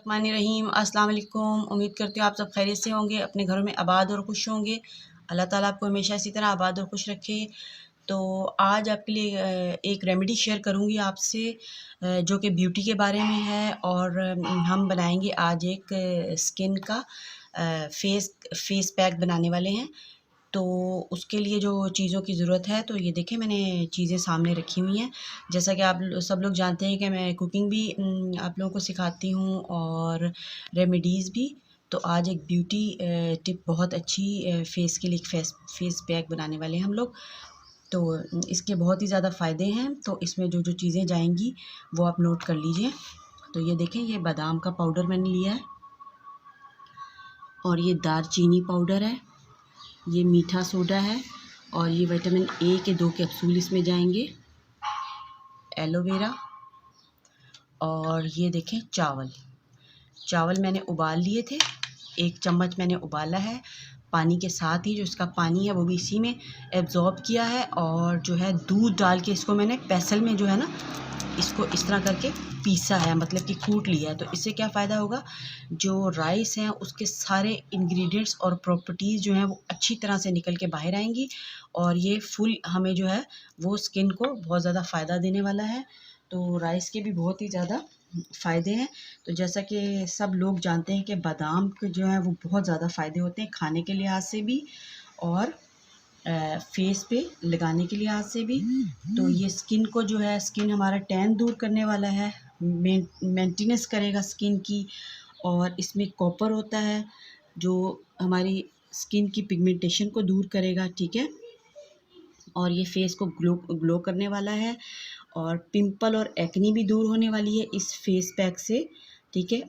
रहीम अस्सलाम वालेकुम। उम्मीद करती हूँ आप सब खैरियत से होंगे, अपने घरों में आबाद और खुश होंगे। अल्लाह ताला आपको हमेशा इसी तरह आबाद और खुश रखे। तो आज आपके लिए एक रेमेडी शेयर करूँगी आपसे, जो कि ब्यूटी के बारे में है। और हम बनाएंगे आज एक स्किन का फेस पैक बनाने वाले हैं। तो उसके लिए जो चीज़ों की ज़रूरत है, तो ये देखें मैंने चीज़ें सामने रखी हुई हैं। जैसा कि आप सब लोग जानते हैं कि मैं कुकिंग भी आप लोगों को सिखाती हूँ और रेमेडीज़ भी। तो आज एक ब्यूटी टिप बहुत अच्छी फेस के लिए एक फेस पैक बनाने वाले हैं हम लोग। तो इसके बहुत ही ज़्यादा फ़ायदे हैं। तो इसमें जो जो चीज़ें जाएंगी वो आप नोट कर लीजिए। तो ये देखें, ये बादाम का पाउडर मैंने लिया है, और ये दारचीनी पाउडर है, ये मीठा सोडा है, और ये विटामिन ए के 2 कैप्सूल इसमें जाएंगे, एलोवेरा, और ये देखें चावल मैंने उबाल लिए थे। 1 चम्मच मैंने उबाला है पानी के साथ ही, जो इसका पानी है वो भी इसी में एब्ज़ॉर्ब किया है। और जो है दूध डाल के इसको मैंने पेसल में जो है ना, इसको इस तरह करके पीसा है, मतलब कि कूट लिया है। तो इससे क्या फ़ायदा होगा, जो राइस हैं उसके सारे इंग्रेडिएंट्स और प्रॉपर्टीज़ जो हैं वो अच्छी तरह से निकल के बाहर आएंगी, और ये फुल हमें जो है वो स्किन को बहुत ज़्यादा फ़ायदा देने वाला है। तो राइस के भी बहुत ही ज़्यादा फ़ायदे हैं। तो जैसा कि सब लोग जानते हैं कि बादाम के जो है वो बहुत ज़्यादा फ़ायदे होते हैं खाने के लिहाज से भी, और फेस पे लगाने के लिहाज से भी। तो ये स्किन को जो है, स्किन हमारा टैन दूर करने वाला है, मेंटेनेंस करेगा स्किन की। और इसमें कॉपर होता है जो हमारी स्किन की पिगमेंटेशन को दूर करेगा, ठीक है। और ये फेस को ग्लो ग्लो करने वाला है, और पिंपल और एक्नी भी दूर होने वाली है इस फेस पैक से, ठीक है।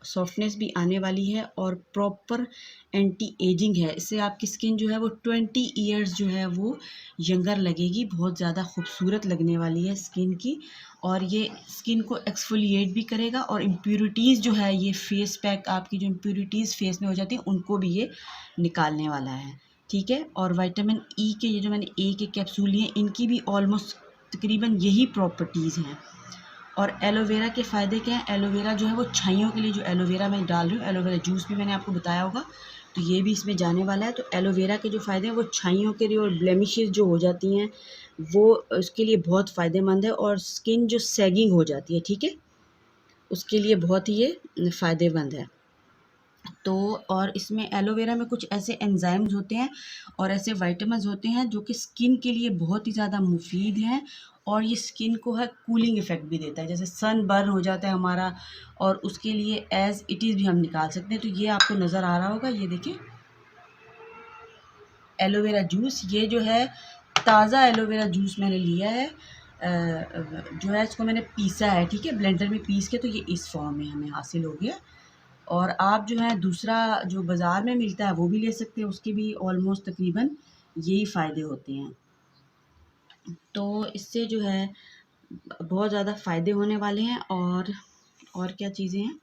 सॉफ्टनेस भी आने वाली है, और प्रॉपर एंटी एजिंग है। इससे आपकी स्किन जो है वो 20 ईयर्स जो है वो यंगर लगेगी, बहुत ज़्यादा खूबसूरत लगने वाली है स्किन की। और ये स्किन को एक्सफोलिएट भी करेगा, और इम्प्योरिटीज़ जो है, ये फेस पैक आपकी जो इम्प्योरिटीज़ फेस में हो जाती हैं उनको भी ये निकालने वाला है, ठीक है। और विटामिन ई के ये जो मैंने ए के कैप्सूल लिए, इनकी भी ऑलमोस्ट तकरीबन यही प्रॉपर्टीज़ हैं। और एलोवेरा के फ़ायदे क्या हैं, एलोवेरा जो है वो छाइयों के लिए, जो एलोवेरा मैं डाल रही हूँ, एलोवेरा जूस भी मैंने आपको बताया होगा, तो ये भी इसमें जाने वाला है। तो एलोवेरा के जो फ़ायदे हैं वो छाइयों के लिए, और ब्लेमिशेस जो हो जाती हैं वो उसके लिए बहुत फ़ायदेमंद है। और स्किन जो सैगिंग हो जाती है, ठीक है, उसके लिए बहुत ही ये फ़ायदेमंद है। तो और इसमें एलोवेरा में कुछ ऐसे एंजाइम्स होते हैं और ऐसे विटामिन्स होते हैं जो कि स्किन के लिए बहुत ही ज़्यादा मुफीद हैं, और ये स्किन को है कूलिंग इफ़ेक्ट भी देता है। जैसे सन बर्न हो जाता है हमारा, और उसके लिए एज़ इट इज़ भी हम निकाल सकते हैं। तो ये आपको नज़र आ रहा होगा, ये देखिए एलोवेरा जूस, ये जो है ताज़ा एलोवेरा जूस मैंने लिया है। जो है इसको मैंने पीसा है, ठीक है, ब्लेंडर में पीस के, तो ये इस फॉर्म में हमें हासिल हो गया। और आप जो है दूसरा जो बाज़ार में मिलता है वो भी ले सकते हैं, उसके भी ऑलमोस्ट तकरीबन यही फ़ायदे होते हैं। तो इससे जो है बहुत ज़्यादा फ़ायदे होने वाले हैं। और क्या चीज़ें हैं,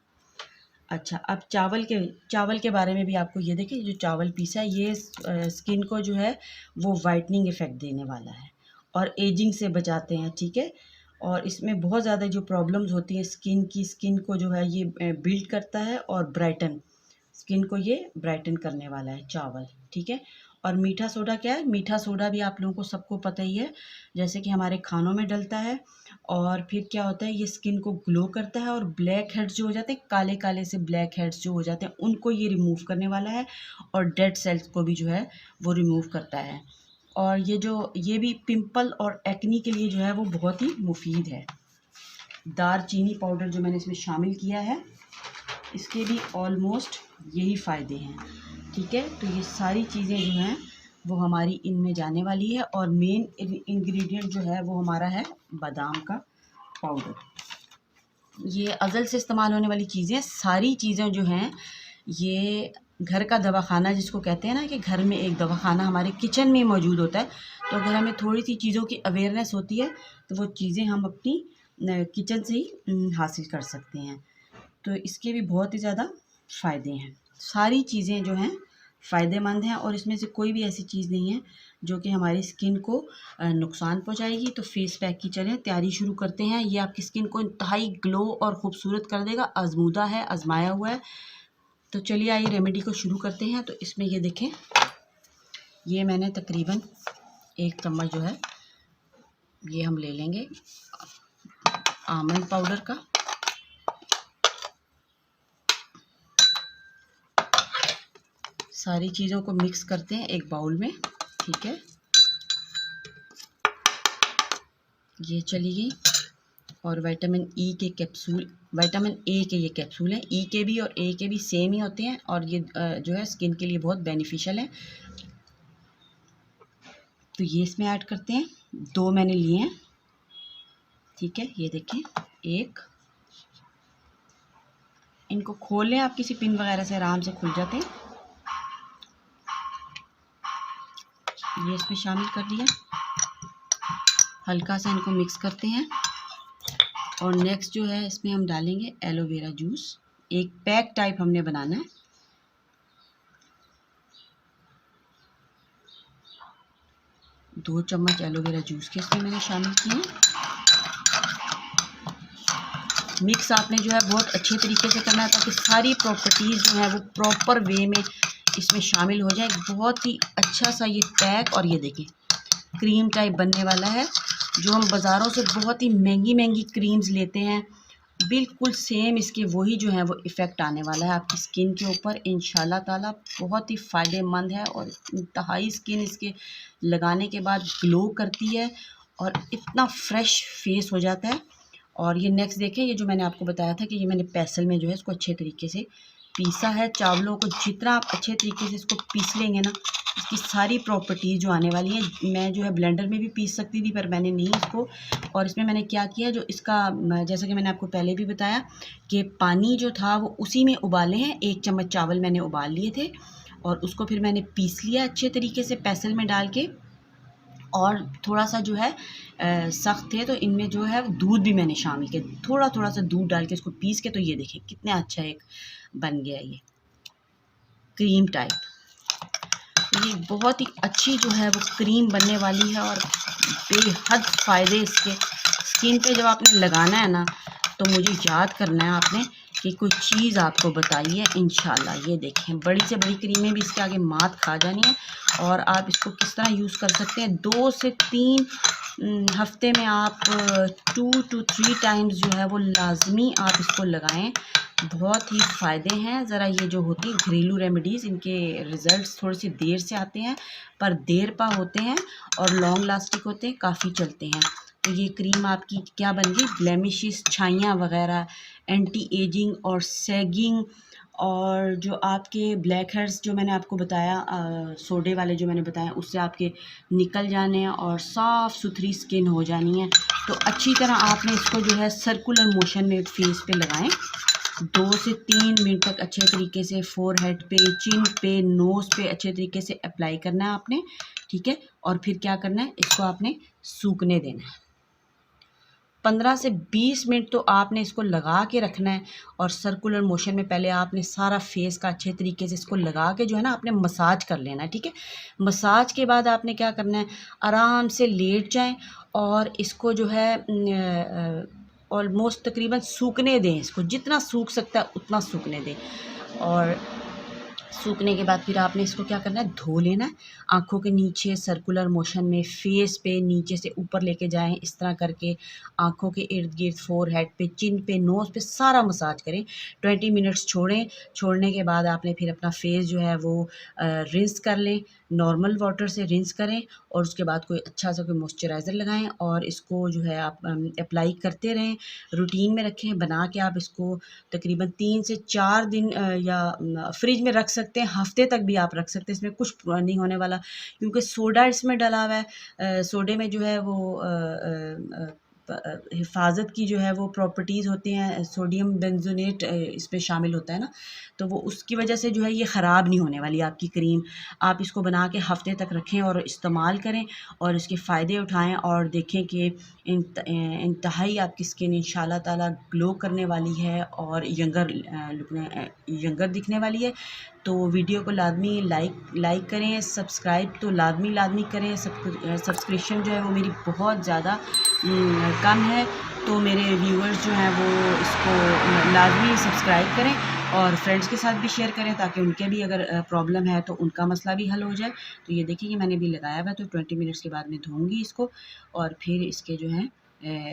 अच्छा, अब चावल के बारे में भी आपको ये देखिए, जो चावल पीसा है ये स्किन को जो है वो वाइटनिंग इफ़ेक्ट देने वाला है, और एजिंग से बचाते हैं, ठीक है। और इसमें बहुत ज़्यादा जो प्रॉब्लम्स होती हैं स्किन को जो है ये बिल्ड करता है, और स्किन को ये ब्राइटन करने वाला है चावल, ठीक है। और मीठा सोडा क्या है, मीठा सोडा भी आप लोगों को सबको पता ही है, जैसे कि हमारे खानों में डलता है। और फिर क्या होता है, ये स्किन को ग्लो करता है, और ब्लैक हेड्स जो हो जाते हैं, काले काले से ब्लैक हेड्स जो हो जाते हैं, उनको ये रिमूव करने वाला है। और डेड सेल्स को भी जो है वो रिमूव करता है। और ये भी पिंपल और एक्नी के लिए जो है वो बहुत ही मुफीद है। दारचीनी पाउडर जो मैंने इसमें शामिल किया है, इसके भी ऑलमोस्ट यही फ़ायदे हैं, ठीक है। तो ये सारी चीज़ें जो हैं वो हमारी इनमें जाने वाली है, और मेन इंग्रेडिएंट जो है वो हमारा है बादाम का पाउडर। ये अज़ल से इस्तेमाल होने वाली चीज़ें, सारी चीज़ें जो हैं ये घर का दवाखाना जिसको कहते हैं ना, कि घर में एक दवाखाना हमारे किचन में मौजूद होता है। तो अगर हमें थोड़ी सी चीज़ों की अवेयरनेस होती है तो वो चीज़ें हम अपनी किचन से ही हासिल कर सकते हैं। तो इसके भी बहुत ही ज़्यादा फ़ायदे हैं। सारी चीज़ें जो हैं फ़ायदेमंद हैं, और इसमें से कोई भी ऐसी चीज़ नहीं है जो कि हमारी स्किन को नुकसान पहुंचाएगी। तो फेस पैक की चलें तैयारी शुरू करते हैं। ये आपकी स्किन को इंतहाई ग्लो और ख़ूबसूरत कर देगा, आजमूदा है, आजमाया हुआ है। तो चलिए आइए रेमेडी को शुरू करते हैं। तो इसमें ये देखें, ये मैंने तकरीबन 1 चम्मच जो है ये हम ले लेंगे आमंड पाउडर का। सारी चीज़ों को मिक्स करते हैं एक बाउल में, ठीक है। ये चली गई। और विटामिन ई के कैप्सूल, विटामिन ए के ये कैप्सूल हैं। ई के भी और ए के भी सेम ही होते हैं और ये जो है स्किन के लिए बहुत बेनिफिशियल है। तो ये इसमें ऐड करते हैं। 2 मैंने लिए हैं, ठीक है। ये देखें 1, इनको खोल लें आप किसी पिन वगैरह से, आराम से खुल जाते हैं। ये इसमें शामिल कर दिया। हल्का सा इनको मिक्स करते हैं। और नेक्स्ट जो है इसमें हम डालेंगे एलोवेरा जूस। एक पैक टाइप हमने बनाना है। दो चम्मच एलोवेरा जूस के इसमें मैंने शामिल किए। मिक्स आपने जो है बहुत अच्छे तरीके से करना है ताकि सारी प्रॉपर्टीज़ जो है वो प्रॉपर वे में इसमें शामिल हो जाए। बहुत ही अच्छा सा ये पैक, और ये देखें क्रीम टाइप बनने वाला है। जो हम बाज़ारों से बहुत ही महंगी महंगी क्रीम्स लेते हैं, बिल्कुल सेम इसके वही जो है वो इफ़ेक्ट आने वाला है आपकी स्किन के ऊपर इंशाल्लाह ताला। बहुत ही फ़ायदेमंद है और इंतहाई स्किन इसके लगाने के बाद ग्लो करती है और इतना फ्रेश फेस हो जाता है। और ये नेक्स्ट देखें, ये जो मैंने आपको बताया था कि ये मैंने पेसल में जो है इसको अच्छे तरीके से पीसा है। चावलों को जितना आप अच्छे तरीके से इसको पीस लेंगे ना, इसकी सारी प्रॉपर्टीज़ जो आने वाली हैं। मैं जो है ब्लेंडर में भी पीस सकती थी पर मैंने नहीं इसको। और इसमें मैंने क्या किया, जो इसका जैसा कि मैंने आपको पहले भी बताया कि पानी जो था वो उसी में उबाले हैं। 1 चम्मच चावल मैंने उबाल लिए थे और उसको फिर मैंने पीस लिया अच्छे तरीके से पेसल में डाल के। और थोड़ा सा जो है सख्त थे तो इनमें जो है दूध भी मैंने शामिल किया, थोड़ा थोड़ा सा दूध डाल के इसको पीस के। तो ये देखें कितना अच्छा एक बन गया ये क्रीम टाइप। ये बहुत ही अच्छी जो है वो क्रीम बनने वाली है और बेहद फ़ायदे इसके। स्किन पे जब आपने लगाना है ना तो मुझे याद करना है आपने कि कोई चीज़ आपको बताई है इंशाल्लाह। ये देखें बड़ी से बड़ी क्रीमें भी इसके आगे मात खा जानी है। और आप इसको किस तरह यूज़ कर सकते हैं, 2 से 3 हफ्ते में आप 2 to 3 टाइम्स जो है वो लाजमी आप इसको लगाएं। बहुत ही फ़ायदे हैं। ज़रा ये जो होती है घरेलू रेमेडीज़, इनके रिज़ल्ट्स थोड़ी सी देर से आते हैं पर देर पा होते हैं और लॉन्ग लास्टिक होते हैं, काफ़ी चलते हैं। तो ये क्रीम आपकी क्या बन गई, ब्लेमिशेस, छाइयाँ वगैरह, एंटी एजिंग और सैगिंग, और जो आपके ब्लैक हेड्स जो मैंने आपको बताया सोडे वाले जो मैंने बताया उससे आपके निकल जाने हैं और साफ़ सुथरी स्किन हो जानी है। तो अच्छी तरह आपने इसको जो है सर्कुलर मोशन में फेस पे लगाएं। 2 से 3 मिनट तक अच्छे तरीके से फोरहेड पे, चिन पे, नोज़ पे अच्छे तरीके से अप्लाई करना है आपने, ठीक है। और फिर क्या करना है, इसको आपने सूखने देना है। 15 से 20 मिनट तो आपने इसको लगा के रखना है। और सर्कुलर मोशन में पहले आपने सारा फेस का अच्छे तरीके से इसको लगा के जो है ना आपने मसाज कर लेना है, ठीक है। मसाज के बाद आपने क्या करना है, आराम से लेट जाएं और इसको जो है ऑलमोस्ट तकरीबन सूखने दें। इसको जितना सूख सकता है उतना सूखने दें। और सूखने के बाद फिर आपने इसको क्या करना है, धो लेना है। आँखों के नीचे सर्कुलर मोशन में फेस पे नीचे से ऊपर लेके जाएं, इस तरह करके आँखों के इर्द गिर्द, फोरहेड पे, चिन पे, नोज़ पे सारा मसाज करें। 20 मिनट्स छोड़ें। छोड़ने के बाद आपने फिर अपना फेस जो है वो रिंस कर लें, नॉर्मल वाटर से रिंस करें और उसके बाद कोई अच्छा सा कोई मॉइस्चराइज़र लगाएं और इसको जो है आप अप्लाई करते रहें। रूटीन में रखें बना के। आप इसको तकरीबन 3 से 4 दिन या फ्रिज में रख सकते हैं, हफ्ते तक भी आप रख सकते हैं। इसमें कुछ नहीं होने वाला क्योंकि सोडा इसमें डला हुआ है। सोडे में जो है वो हिफाजत की जो है वो प्रॉपर्टीज़ होती हैं, सोडियम बेंजोनेट इसमें शामिल होता है ना, तो वो उसकी वजह से जो है ये ख़राब नहीं होने वाली आपकी क्रीम। आप इसको बना के हफ़्ते तक रखें और इस्तेमाल करें और इसके फ़ायदे उठाएं और देखें कि इंतहाई आपकी स्किन इंशाल्लाह ताला ग्लो करने वाली है और यंगर दिखने वाली है। तो वीडियो को लाजमी लाइक करें, सब्सक्राइब तो लाजमी करें। सब्सक्रिप्शन जो है वो मेरी बहुत ज़्यादा कम है, तो मेरे व्यूअर्स जो हैं वो इसको लाजमी सब्सक्राइब करें और फ्रेंड्स के साथ भी शेयर करें ताकि उनके भी अगर प्रॉब्लम है तो उनका मसला भी हल हो जाए। तो ये देखिए कि मैंने भी लगाया हुआ है, तो 20 मिनट्स के बाद मैं धोऊँगी इसको और फिर इसके जो हैं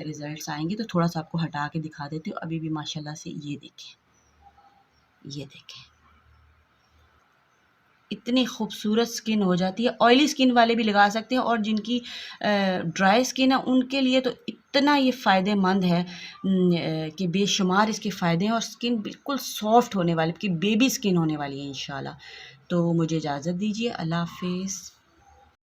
रिज़ल्ट्स आएँगे। तो थोड़ा-सा आपको हटा के दिखा देती हूँ। अभी भी माशाल्लाह से ये देखें इतनी खूबसूरत स्किन हो जाती है। ऑयली स्किन वाले भी लगा सकते हैं और जिनकी ड्राई स्किन है उनके लिए तो इतना ये फ़ायदेमंद है कि बेशुमार इसके फ़ायदे हैं और स्किन बिल्कुल सॉफ्ट होने वाली, कि बेबी स्किन होने वाली है इंशाल्लाह। तो मुझे इजाज़त दीजिए। अल्लाह हाफ़िज़।